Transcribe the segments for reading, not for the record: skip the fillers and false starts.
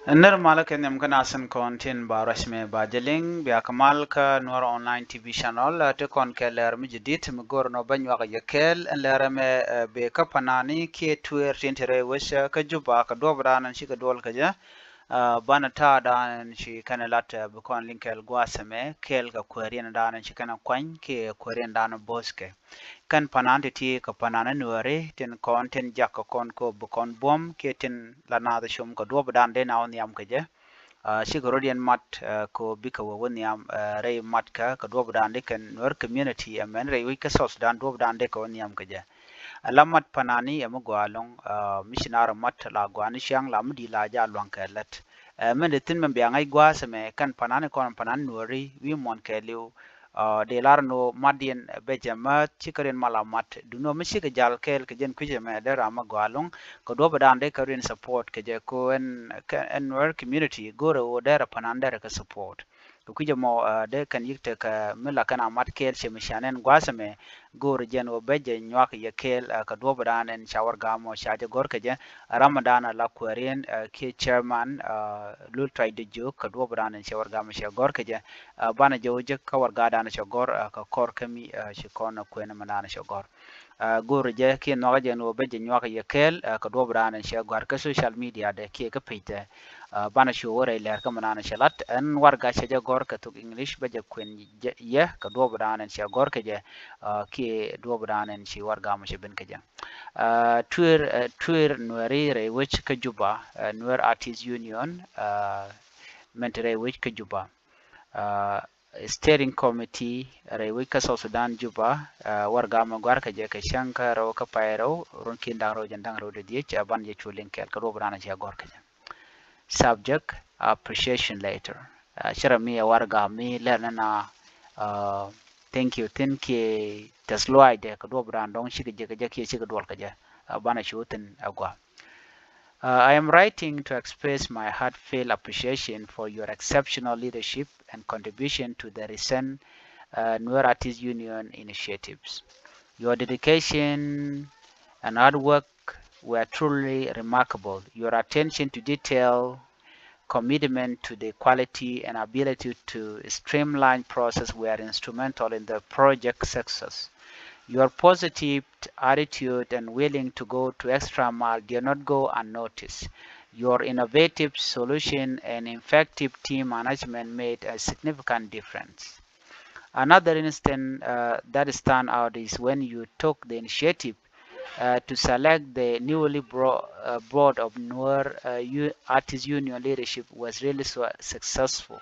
Normal ka nyam kana asan content ba rasmi ba jaling biya kamal ka Nuer online TV channel te kon ke ler mi jidit mi gor no banyo ga yekel ler me be ka panani ke tuer tintere wesha ka juba ka dobra nan shi ka dol ka ja bana ta dan shi kana lat bu kon linkel gwasame kel ka kwerien dan shi kana kwany ke kwerien dan boske kan panante ti ka panana nuare ten kon ten jakka kon ko bu kon bom ke ten lanada shum ka dobra dan de na on yam ka ja shigarodian mat ko bika wa wani am ray mat ka dob dande kan nor community amen ray wi ka sos dan dob dande ka wani am kaja alamat panani am gwalong missionar mat la gwani shang la mudi la ja lon ka let men de tin men bi ngai gwa seme kan panani kon panan nori wi mon ka liu de larno madien bejama chikaren malamat duno mishiga jal kel ke jen kuje me de rama gwalong ko do badande ka rin support ke je ko en work community gore o dera panande ka support ko kuje mo de kan yikte ka mila kana mat kel che mishanen gwasame gore jen o beje nyak ye kel ka do badanen shawar gamo shaje gor ke je ramadana la kwerin ke chairman lul try de jo ka do badanen shawar gamo she gor ke je bana joje kawar gada na shogor ka kor kami shi kona kwena manana shogor goro je ki no je no be je nyoka ye kel ka do brana shi gwar ka social media de ki ka pete bana shi wore ler ka manana shalat an warga shi je gor ka to english be je kwen ye ka do brana shi gor ka je ki do brana shi warga mo shi ben ka je tuer nueri re which ka juba nuer artist union mentere which ka juba uh, steering committee rewi ka South Sudan juba warga ma gwar ka je ka shanka ro ka pairo ron kin dang ro jandang ro de die cha ban je chulin kel ka ro brana je gor ka subject appreciation letter shara mi warga mi lerna na thank you thank you tasloai de ka do bran dong shi je ka je ki shi ka dol ka je bana shutin agwa I am writing to express my heartfelt appreciation for your exceptional leadership and contribution to the recent Nuer Artists Union initiatives. Your dedication and hard work were truly remarkable. Your attention to detail, commitment to the quality, and ability to streamline process were instrumental in the project success. Your positive attitude and willing to go to extra mile did not go unnoticed. Your innovative solution and effective team management made a significant difference. Another instance that stand out is when you took the initiative to select the newly board of Nuer Artists Union leadership was really so successful.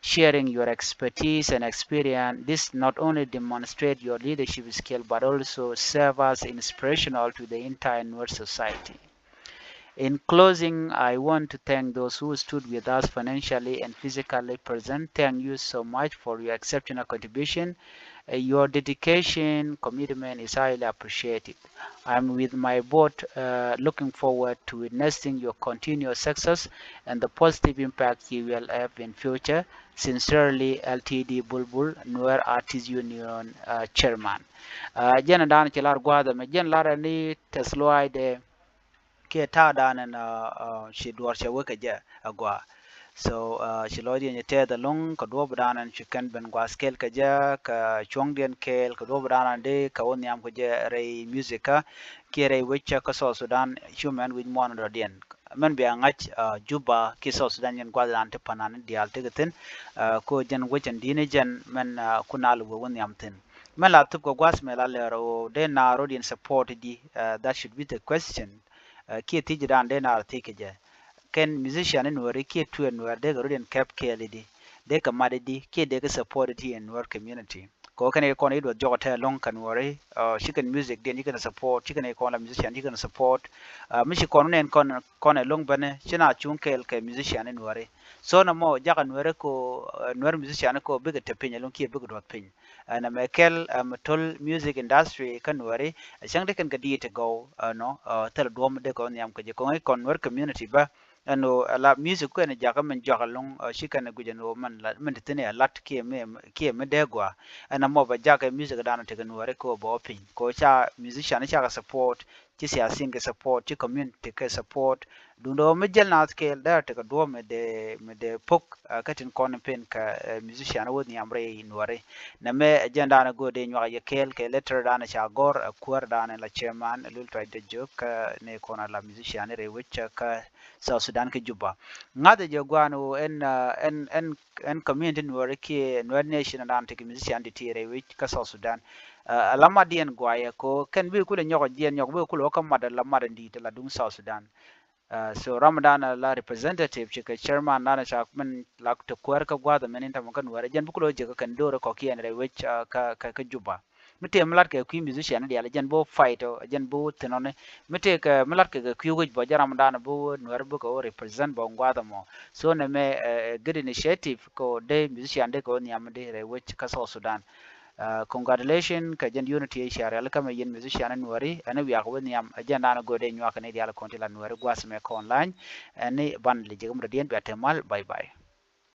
Sharing your expertise and experience, this not only demonstrates your leadership skill but also serve as inspirational to the entire Nuer society. In closing, I want to thank those who stood with us financially and physically present. Thank you so much for your exceptional contribution. Your dedication, commitment is highly appreciated. I'm with my board looking forward to witnessing your continued success and the positive impact you will have in future. Sincerely, LTD Bulbul, Nuer Artists Union Chairman. Jena dan kilar gwada me jen lara ni tesloai de ke ta danan shi duwar shi waka je agwa so shi lodi ne te da long ka do danan shi kan ben gwa scale ka je ka chongden kel ka do danan de ka woni am ko je rei musica ke rei wecha ka so Sudan human with mon rodien man be ngach juba ki so Sudan yen gwa dan te panan dial te gaten ko jen wechen dine jen men kunal wo woni am ten man la tup ko gwas me la lero de na rodien support di that should be the question ki tiji dan de na tike je ken musician in wori ki tu en wer de garudian cap kele di de ka made di ki de ka support di en wer community ko kan e kon ido jogote long kan wori chicken music den you can support chicken e kon la musician you can support mishi kon nen kon e long bane china chunkel ke musician in wori so na mo jaga nwere ko nwer musician ko big te pinya long ki big dot pin na mekel tol music industry kan wori chang de kan gadi te go no tel dom de ko nyam ko je ko kon nwer community ba ano la music ko ne jaga men jaga long shikane gujeno man la men tene lat ki me de gwa ana mo ba jaga music dana te kan wori ko bo pin ko cha musician cha support ci siyasin ke support ci community ke support dundo me jel na ke da te ka do me de pok katin kon pen ka musician woni amre nuare na me agenda na go de nywa ye kel ke letter da na cha gor kuar da na la chairman lul try de jok ne kona la musician re which ka South Sudan ke juba ngade je gwanu en community nuare ke nuare nation da te musician de tire which ka South Sudan alama dien gwaye ko ken bi kule nyoko dien nyoko bi kule okam mada la mada ndi la dung South Sudan so Ramadan la representative chika chairman nana chakman la to kwerka gwada menin tam kan wara jan bukulo je kan dore ko kien re which ka juba mite mlat ke ku musician dia jan bo fight jan bo tenone mite ka mlat ke ku go bo jaram dana bo nuar bo ko represent bo gwada mo so ne me good initiative ko de musician de ko nyamde re which ka South Sudan congratulations ka jen unity share ala kama yen musician nuari ana wiya ko niam agenda na gode nywa kan dia la konti la nuari gwas me ko online ani ban le jegum radien bi atemal bye bye